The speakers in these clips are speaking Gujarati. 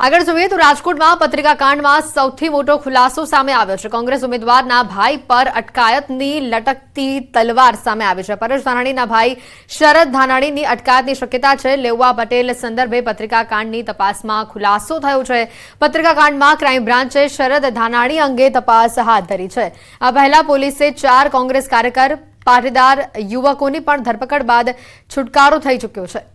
આગળ જોઈએ તો રાજકોટમાં પત્રિકા કાંડમાં સૌથી મોટો ખુલાસો સામે આવ્યો છે। કોંગ્રેસ ઉમેદવારના ભાઈ પર અટકાયતની લટકતી તલવાર સામે આવી છે। પરેશ ધાનાણીના ભાઈ શરદ ધાનાણીની અટકાયતની શક્યતા છે। લેઉવા પટેલ સંદર્ભે પત્રિકા કાંડની તપાસમાં ખુલાસો થયો છે। પત્રિકા કાંડમાં ક્રાઇમ બ્રાન્ચે શરદ ધાનાણી અંગે તપાસ હાથ ધરી છે। આ પહેલા પોલીસે 4 કોંગ્રેસ કાર્યકર પાટીદાર યુવકોની પણ ધરપકડ બાદ છુટકારો થઈ ચૂક્યો છે।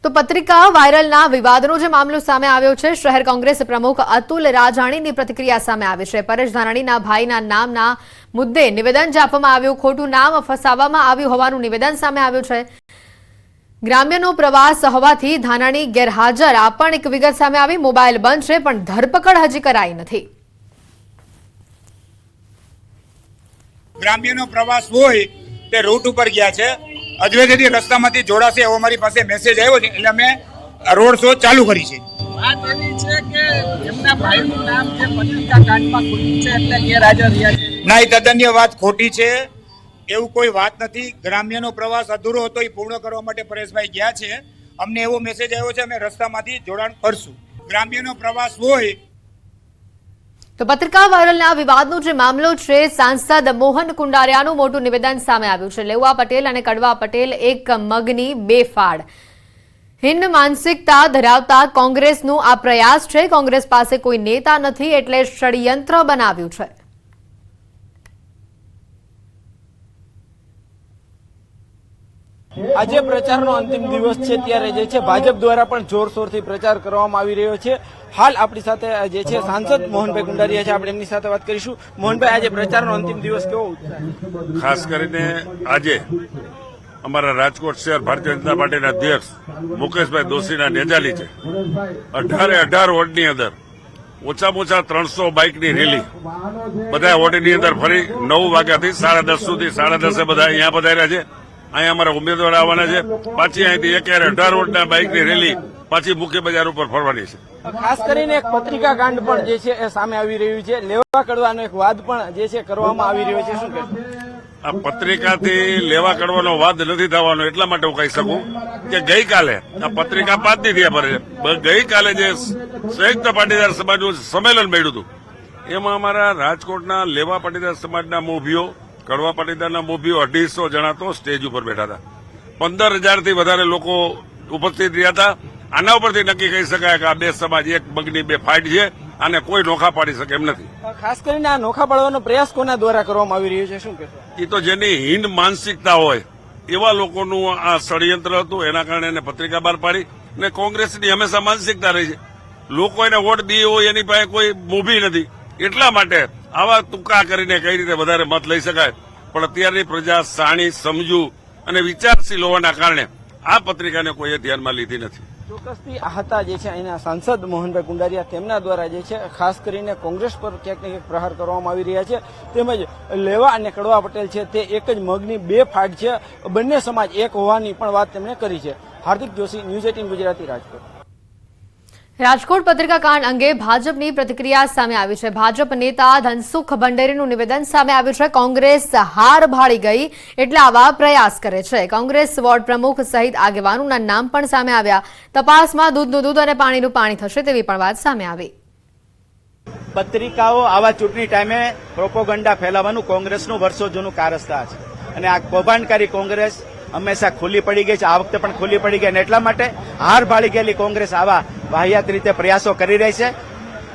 तो पत्रिका वायरलना विवादनो जे मामलो सामे आव्यो छे। शहर कांग्रेस प्रमुख अतुल राजाणीनी प्रतिक्रिया सामे आवी छे। परेश धानाणीना भाईना नामना मुद्दे निवेदन छापवामां आव्युं। खोटुं नाम फसाववामां आव्युं होवानुं निवेदन सामे आव्युं छे। ग्राम्यनो प्रवास होवाथी धानाणी गैरहाजर आ पण एक विगत सामे आवी। मोबाइल बंध छे पण धरपकड़ हजी कराई नथी। ग्राम्यनो प्रवास होय ते रूट पर गया छे। अजवेदेથી રસ્તામાંથી જોડાશે એવો મારી પાસે મેસેજ આવ્યો છે એટલે અમે રોડ શો ચાલુ કરી છે। વાત એવી છે કે એમના ભાઈનું નામ જે પત્રિકા કાંડમાં ખોટું છે એટલે ગેરહાજર રહ્યા છે। ના, એ તદ્દન વાત ખોટી છે। એવું કોઈ વાત નથી। ગ્રામ્યનો પ્રવાસ અધૂરો હતો એ પૂર્ણ કરવા માટે પરેશભાઈ ગયા છે। અમને એવો મેસેજ આવ્યો છે અમે રસ્તામાંથી જોડાણ કરશું। ગ્રામ્યનો પ્રવાસ હોય तो पत्रिका वायरलना विवादनो जे मामलो छे। सांसद मोहन कुंडारियानुं मोटुं निवेदन सामे आव्युं छे। लेउवा पटेल अने कड़वा पटेल एक मगनी बे फाड़। हिंद मानसिकता धरावता कोंग्रेसनुं आ प्रयास छे। कोंग्रेस पासे कोई नेता नथी एटले षड्यंत्र बनाव्युं छे। આજે પ્રચારનો અંતિમ દિવસ છે ત્યારે જે છે ભાજપ દ્વારા પણ જોરશોરથી પ્રચાર કરવામાં આવી રહ્યો છે। હાલ આપણી સાથે જે છે સાંસદ મોહનભાઈ કુંડારિયા છે, આપણે એમની સાથે વાત કરીશું। મોહનભાઈ, આજે પ્રચારનો અંતિમ દિવસ કેવો? ખાસ કરીને આજે અમારા રાજકોટ શહેર ભારતીય જનતા પાર્ટીના અધ્યક્ષ મુકેશભાઈ દોશીના નેજાલી છે। 18 વોર્ડની અંદર ઓછામાં ઓછા 300 બાઇકની રેલી બધા વોર્ડની અંદર ફરી 9 વાગ્યાથી 10:30 સુધી 10:30 બધા અહીંયા પધાર્યા છે। અહીંયા અમારા ઉમેદવાર આવવાના છે। પાછી અહીંથી 18 વોટના બાઇકની રેલી પાછી મુખ્ય બજાર ઉપર ફરવાની છે। ખાસ કરીને એક પત્રિકા કાંડ પણ જે છે એ સામે આવી રહ્યું છે। લેવા કડવાનો એક વાદ પણ જે છે કરવામાં આવી રહ્યો છે, શું કહેશો? આ પત્રિકાથી લેવા કરવાનો વાદ નથી થવાનો એટલા માટે હું કહી શકું કે ગઈકાલે આ પત્રિકા 5 દી થયા પર ગઈકાલે જે સંયુક્ત પાટીદાર સમાજનું સંમેલન મળ્યું હતું એમાં અમારા રાજકોટના લેવા પાટીદાર સમાજના મોભીઓ, કડવા પાટીદારના મોભીઓ 250 જણા તો સ્ટેજ ઉપર બેઠા હતા। 15,000થી વધારે લોકો ઉપસ્થિત રહ્યા હતા। આના ઉપરથી નક્કી કહી શકાય કે આ બે સમાજ એક મગની બે ફાઇટ છે અને કોઈ નોખા પાડી શકે એમ નથી। ખાસ કરીને આ નોખા પાડવાનો પ્રયાસ કોના દ્વારા કરવામાં આવી રહ્યો છે, શું કહેશો? એ તો જેની હિન્દ માનસિકતા હોય એવા લોકોનું આ ષડયંત્ર હતું। એના કારણે એને પત્રિકા બહાર પાડી ને કોંગ્રેસની હંમેશા માનસિકતા રહી છે લોકો એને વોટ દે હોય એની પાસે કોઈ મોભી નથી એટલા માટે આવા ટૂંકા કરીને કઈ રીતે વધારે મત લઈ શકાય। પણ અત્યારની પ્રજા શાણી, સમજુ અને વિચારશીલ હોવાના કારણે આ પત્રિકાને કોઈએ ધ્યાનમાં લીધી નથી। ચોક્કસથી આ હતા જે છે અહીંના સાંસદ મોહનભાઈ કુંડારિયા, તેમના દ્વારા જે છે ખાસ કરીને કોંગ્રેસ પર ક્યાંક ને ક્યાંક પ્રહાર કરવામાં આવી રહ્યા છે। તેમજ લેવા અને કડવા પટેલ છે તે એક જ મગની બે ફાટ છે। બંને સમાજ એક હોવાની પણ વાત તેમણે કરી છે। હાર્દિક જોશી, ન્યૂઝ 18 ગુજરાતી, રાજકોટ। રાજકોટ પત્રિકા કાંડ અંગે ભાજપની પ્રતિક્રિયા સામે આવી છે। ભાજપ નેતા ધનસુખ ભંડેરીનું નિવેદન સામે આવ્યું છે। કોંગ્રેસ હાર ભાળી ગઈ એટલે આવા પ્રયાસ કરે છે। કોંગ્રેસ વોર્ડ પ્રમુખ સહિત આગેવાનોના નામ પણ સામે આવ્યા। તપાસમાં દૂધનું દૂધ અને પાણીનું પાણી થશે તેવી પણ વાત સામે આવી। પત્રિકાઓ આવા ચૂંટણી ટાઈમે પ્રોપોગંડા ફેલાવવાનું કોંગ્રેસનું વર્ષો જૂનું કારસ્તાન છે અને આ કૌભાંડકારી કોંગ્રેસ હંમેશા ખુલ્લી પડી ગઈ છે। આ વખતે પણ ખુલ્લી પડી ગઈ અને એટલા માટે હાર ભાળી ગયેલી કોંગ્રેસ આવા વાહિયાત રીતે પ્રયાસો કરી રહી છે।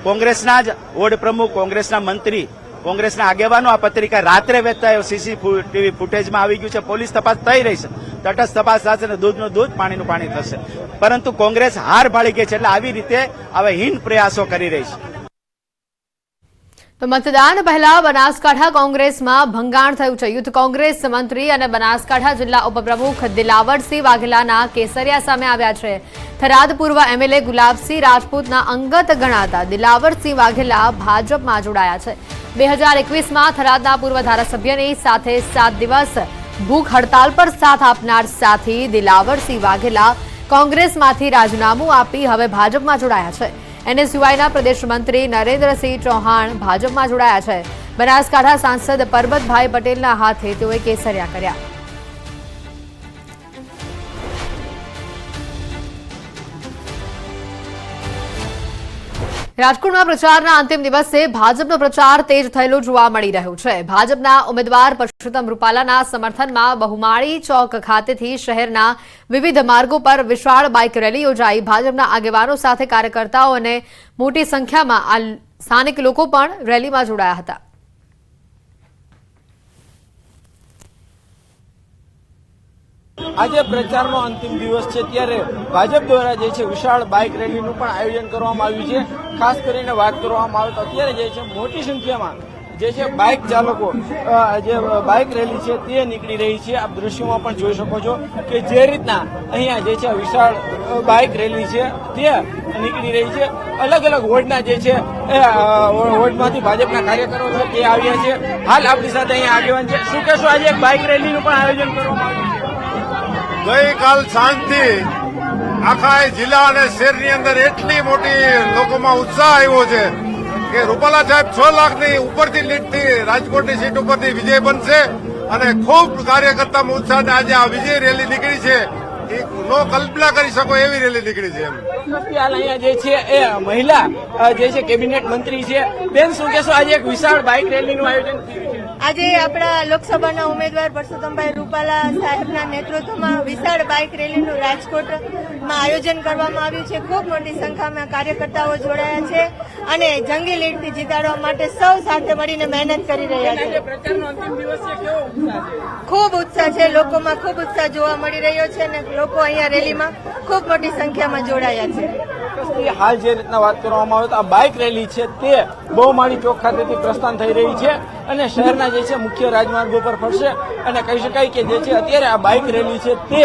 કોંગ્રેસના જ વોર્ડ પ્રમુખ, કોંગ્રેસના મંત્રી, કોંગ્રેસના આગેવાનો આ પત્રિકા રાત્રે વેચતા એવું સીસીટીવી ફૂટેજમાં આવી ગયું છે। પોલીસ તપાસ થઈ રહી છે, તટસ્થ તપાસ થશે અને દૂધનું દૂધ પાણીનું પાણી થશે। પરંતુ કોંગ્રેસ હાર ભાળી ગઈ છે એટલે આવી રીતે આવા હીન પ્રયાસો કરી રહી છે। તો મતદાન પહેલા બનાસકાંઠા કોંગ્રેસમાં ભંગાણ થયું છે। યુથ કોંગ્રેસ મંત્રી અને બનાસકાંઠા જિલ્લા ઉપપ્રમુખ દિલાવરસિંહ વાઘેલાના કેસરિયા સામે આવ્યા છે। થરાદ પૂર્વ એમએલએ ગુલાબસિંહ રાજપૂતના અંગત ગણાતા દિલાવરસિંહ વાઘેલા ભાજપમાં જોડાયા છે। 2021માં થરાદના પૂર્વ ધારાસભ્યની સાથે 7 દિવસ ભૂખ હડતાલ પર સાથ આપનાર સાથી દિલાવરસિંહ વાઘેલા કોંગ્રેસમાંથી રાજીનામું આપી હવે ભાજપમાં જોડાયા છે। એનએસયુઆઈના પ્રદેશ મંત્રી નરેન્દ્રસિંહ ચૌહાણ ભાજપમાં જોડાયા છે। બનાસકાંઠા સાંસદ પરબતભાઈ પટેલના હાથે તેઓએ કેસરિયા કર્યા। રાજકોટમાં પ્રચારના અંતિમ દિવસે ભાજપનો પ્રચાર તેજ થયેલો જોવા મળી રહ્યો છે. ભાજપના ઉમેદવાર પરસોત્તમ રૂપાલાના સમર્થનમાં બહુમાળી ચોક ખાતેથી શહેરના વિવિધ માર્ગો પર વિશાળ બાઇક રેલી યોજાઈ. ભાજપના આગેવાનો સાથે કાર્યકર્તાઓ અને મોટી સંખ્યામાં સ્થાનિક લોકો પણ રેલીમાં જોડાયા હતા. આજે પ્રચારનો અંતિમ દિવસ છે ત્યારે ભાજપ દ્વારા જે છે વિશાળ બાઇક રેલીનું પણ આયોજન કરવામાં આવ્યું છે. ખાસ કરીને વાત કરવામાં આવે તો અત્યારે જે છે મોટી સંખ્યામાં જે છે બાઇક ચાલકો જે બાઇક રેલી છે તે નીકળી રહી છે. આપ દ્રશ્યોમાં પણ જોઈ શકો છો કે જે રીતના અહીંયા જે છે વિશાળ બાઇક રેલી છે તે નીકળી રહી છે. અલગ અલગ વોર્ડના જે છે વોર્ડમાંથી ભાજપના કાર્યકરો છે તે આવ્યા છે. હાલ આપણી સાથે અહીંયા આગેવાન છે. શું કહેશો, આજે એક બાઇક રેલીનું પણ આયોજન કરવામાં આવ્યું છે? ગઈકાલ સાંજથી આખા જિલ્લા અને શહેરની અંદર એટલી મોટી લોકોમાં ઉત્સાહ આવ્યો છે કે રૂપાલા સાહેબ 6 લાખની ઉપરથી લીડથી રાજકોટની સીટ ઉપરથી વિજય બનશે અને ખૂબ કાર્યકર્તામાં ઉત્સાહ. આજે આ વિજય રેલી નીકળી છે એ નો કલ્પના કરી શકો એવી રેલી નીકળી છે. હાલ અહીંયા જે છે એ મહિલા જે છે કેબિનેટ મંત્રી છે. બેન, શું કહેશો, આજે એક વિશાળ બાઇક રેલીનું આયોજન થયું છે? આજે આપણા લોકસભાના ઉમેદવાર પરસોત્તમભાઈ રૂપાલા સાહેબના નેતૃત્વમાં વિશાળ બાઇક રેલીનું રાજકોટમાં આયોજન કરવામાં આવ્યું છે. ખૂબ મોટી સંખ્યામાં કાર્યકર્તાઓ જોડાયા છે અને જંગી લીડથી જીતાડવા માટે સૌ સાથે મળીને મહેનત કરી રહ્યા છે. પ્રચારનો અંતિમ દિવસ છે, કેવો ઉત્સાહ છે? ખૂબ ઉત્સાહ છે, લોકોમાં ખૂબ ઉત્સાહ જોવા મળી રહ્યો છે અને લોકો અહીંયા રેલીમાં ખૂબ મોટી સંખ્યામાં જોડાયા છે. હાલ જે રીતના વાત કરવામાં આવે તો આ બાઇક રેલી છે તે બહુમાળી ચોક ખાતેથી પ્રસ્થાન થઈ રહી છે અને શહેરના જે છે મુખ્ય રાજમાર્ગો પર ફરશે અને કહી શકાય કે જે છે અત્યારે આ બાઇક રેલી છે તે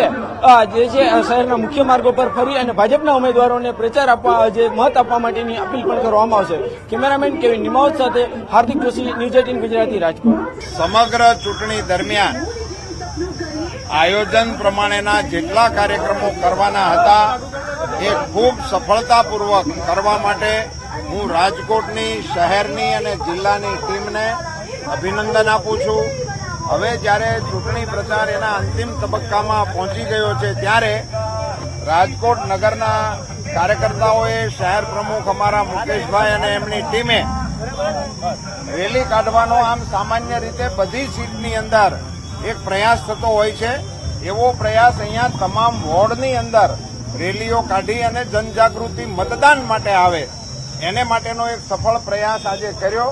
જે છે શહેરના મુખ્ય માર્ગો પર ફરી અને ભાજપના ઉમેદવારોને પ્રચાર આપવા જે મત આપવા માટેની અપીલ પણ કરવામાં આવશે. કેમેરામેન કેવિન નિમાવત સાથે હાર્દિક જોશી, ન્યૂઝ 18 ગુજરાતી, રાજકોટ. સમગ્ર ચૂંટણી દરમિયાન આયોજન પ્રમાણેના જેટલા કાર્યક્રમો કરવાના હતા એ ખૂબ સફળતાપૂર્વક કરવા માટે હું રાજકોટની શહેરની અને જિલ્લાની ટીમને અભિનંદન આપું છું. હવે જ્યારે ચૂંટણી પ્રચાર એના અંતિમ તબક્કામાં પહોંચી ગયો છે ત્યારે રાજકોટ નગરના કાર્યકર્તાઓએ શહેર પ્રમુખ અમારા મુકેશભાઈ અને એમની ટીમે રેલી કાઢવાનો આમ સામાન્ય રીતે બધી સીટની અંદર એક પ્રયાસ થતો હોય છે એવો પ્રયાસ અહીંયા તમામ વોર્ડની અંદર રેલીઓ કાઢી અને જનજાગૃતિ મતદાન માટે આવે એને માટેનો એક સફળ પ્રયાસ આજે કર્યો.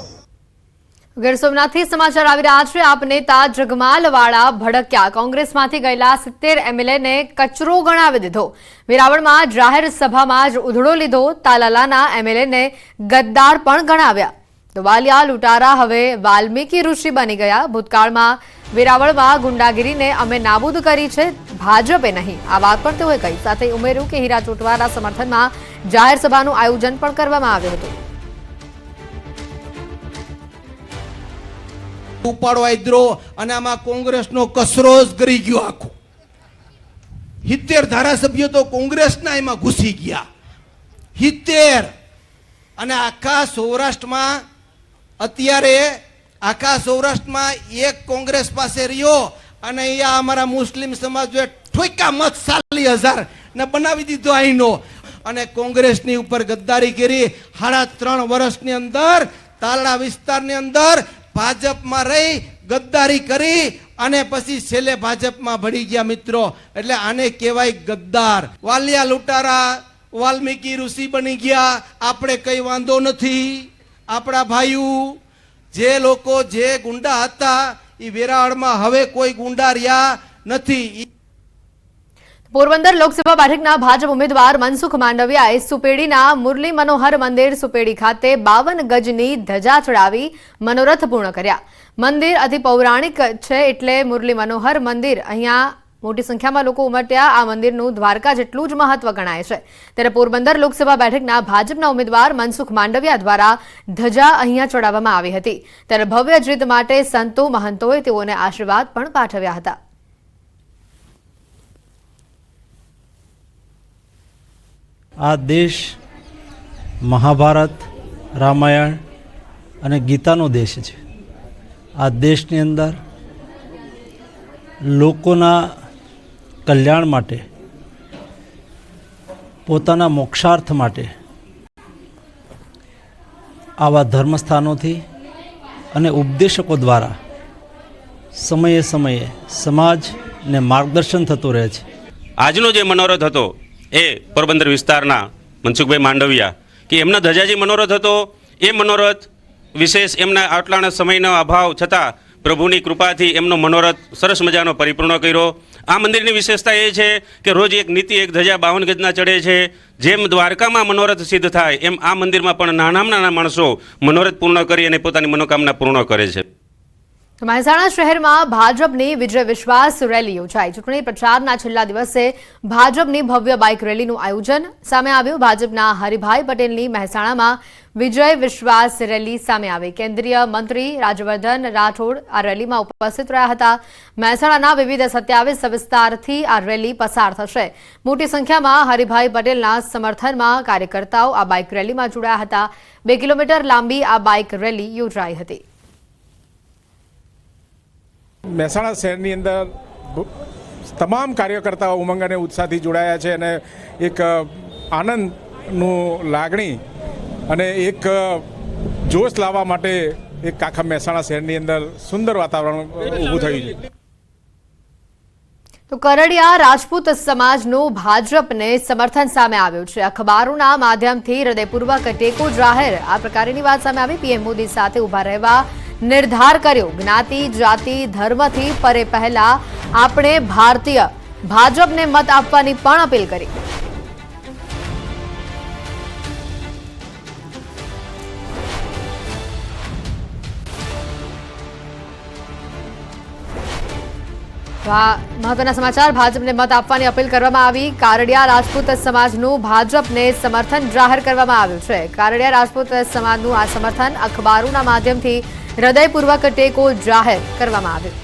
ગીર સોમનાથથી સમાચાર આવી રહ્યા છે. આપ નેતા જગમાલવાળા ભડક્યા. કોંગ્રેસમાંથી ગયેલા 70 એમએલએને કચરો ગણાવી દીધો. વેરાવળમાં જાહેર સભામાં જ ઉધડો લીધો. તાલાલાના એમએલએને ગદ્દાર પણ ગણાવ્યા. તો વાલિયા લૂંટારા હવે વાલ્મીકી ઋષિ બની ગયા. ભૂતકાળમાં વેરાવળમાં ગુંડાગીરીને અમે નાબૂદ કરી છે, ભાજપે નહીં. આ વાત પણ તેઓએ કહી. સાથે ઉમેર્યું કે હીરા ચોટવાના સમર્થનમાં જાહેર સભાનું આયોજન પણ કરવામાં આવ્યું હતું. ઉપાડો આદરો અને આમાં કોંગ્રેસનો કસરો જ કરી ગયો. આખો 70 ધારાસભ્યો તો કોંગ્રેસના એમાં ઘૂસી ગયા. 70 અને આખા સૌરાષ્ટ્રમાં અત્યારે એક કોંગ્રેસ પાસે રહ્યો અને અહીંયા અમારા મુસ્લિમ સમાજે ઠોકા મત 40,000 ને બનાવી દીધો અહીંનો અને કોંગ્રેસની ઉપર ગદ્દારી કરી. 3.5 વર્ષની અંદર તાલડા વિસ્તારની અંદર ભાજપમાં રહી ગદ્દારી કરી અને પછી છેલ્લે ભાજપમાં ભળી ગયા. મિત્રો, એટલે આને કહેવાય ગદ્દાર. વાલિયા લૂંટારા વાલ્મીકી ઋષિ બની ગયા. આપણે કઈ વાંધો નથી. આપણા ભાઈઓ જે લોકો જે ગુંડા હતા એ વેરાવળમાં હવે કોઈ ગુંડા રહ્યા નથી. પોરબંદર લોકસભા બેઠકના ભાજપ ઉમેદવાર મનસુખ માંડવિયાએ સુપેડીના મુરલી મનોહર મંદિર સુપેડી ખાતે 52 ગજની ધજા ચડાવી મનોરથ પૂર્ણ કર્યા. મંદિર અતિ પૌરાણિક છે એટલે મુરલી મનોહર મંદિર અહીંયા મોટી સંખ્યામાં લોકો ઉમટ્યા. આ મંદિરનું દ્વારકા જેટલું જ મહત્વ ગણાય છે. ત્યારે પોરબંદર લોકસભા બેઠકના ભાજપના ઉમેદવાર મનસુખ માંડવિયા દ્વારા ધજા અહીંયા ચડાવવામાં આવી હતી. ત્યારે ભવ્ય જીત માટે સંતો મહંતોએ તેઓને આશીર્વાદ પણ પાઠવ્યા હતા. આ દેશ મહાભારત, રામાયણ અને ગીતાનો દેશ છે. આ દેશની અંદર લોકોના કલ્યાણ માટે, પોતાના મોક્ષાર્થ માટે આવા ધર્મસ્થાનોથી અને ઉપદેશકો દ્વારા સમયે સમયે સમાજને માર્ગદર્શન થતું રહે છે. આજનો જે મનોરથ હતો એ પોરબંદર વિસ્તારના મનસુખભાઈ માંડવિયા કે એમનો ધજાજી મનોરથ હતો. એ મનોરથ વિશેષ એમના આટલાના સમયનો અભાવ છતાં પ્રભુની કૃપાથી એમનો મનોરથ સરસ મજાનો પરિપૂર્ણ કર્યો. આ મંદિરની વિશેષતા એ છે કે રોજ એક નીતિ એક ધજા 52 ગજના ચડે છે. જેમ દ્વારકામાં મનોરથ સિદ્ધ થાય એમ આ મંદિરમાં પણ નાના માણસો મનોરથ પૂર્ણ કરી અને પોતાની મનોકામના પૂર્ણ કરે છે. મહેસાણા શહેરમાં ભાજપની વિજય વિશ્વાસ રેલી યોજાઈ. ચૂંટણી પ્રચારના છેલ્લા દિવસે ભાજપની ભવ્ય બાઇક રેલીનું આયોજન સામે આવ્યું. ભાજપના હરિભાઈ પટેલની મહેસાણામાં વિજય વિશ્વાસ રેલી સામે આવી. કેન્દ્રીય મંત્રી રાજ્યવર્ધન રાઠોડ આ રેલીમાં ઉપસ્થિત રહ્યા હતા. મહેસાણાના વિવિધ 27 વિસ્તારથી આ રેલી પસાર થશે. મોટી સંખ્યામાં હરિભાઈ પટેલના સમર્થનમાં કાર્યકર્તાઓ આ બાઇક રેલીમાં જોડાયા હતા. 2 કિલોમીટર લાંબી આ બાઇક રેલી યોજાઈ હતી. મહેસાણા શહેરની અંદર તમામ કાર્યકર્તાઓ ઉમંગ અને ઉત્સાહથી જોડાયા છે અને એક આનંદનું લાગણી અને એક જોશ લાવવા માટે એક આખા મહેસાણા શહેરની અંદર સુંદર વાતાવરણ ઊભું થયું છે. તો કરડિયા રાજપૂત સમાજનું ભાજપને સમર્થન સામે આવ્યું છે. અખબારોના માધ્યમથી હૃદયપૂર્વક ટેકો જાહેર આ પ્રકારની વાત સામે આવી. પીએમ મોદી સાથે ઉભા રહેવા નિર્ધાર કર્યો. જ્ઞાતિ જાતિ ધર્મથી પરે પહેલા આપણે ભારતીય. ભાજપને મત આપવાની પણ અપીલ કરી. મહત્વના સમાચાર. ભાજપને મત આપવાની અપીલ કરવામાં આવી. કારડિયા રાજપૂત સમાજનું ભાજપને સમર્થન જાહેર કરવામાં આવ્યું છે. કારડિયા રાજપૂત સમાજનું આ સમર્થન અખબારોના માધ્યમથી હૃદયપૂર્વક ટેકો જાહેર કરવામાં આવ્યો.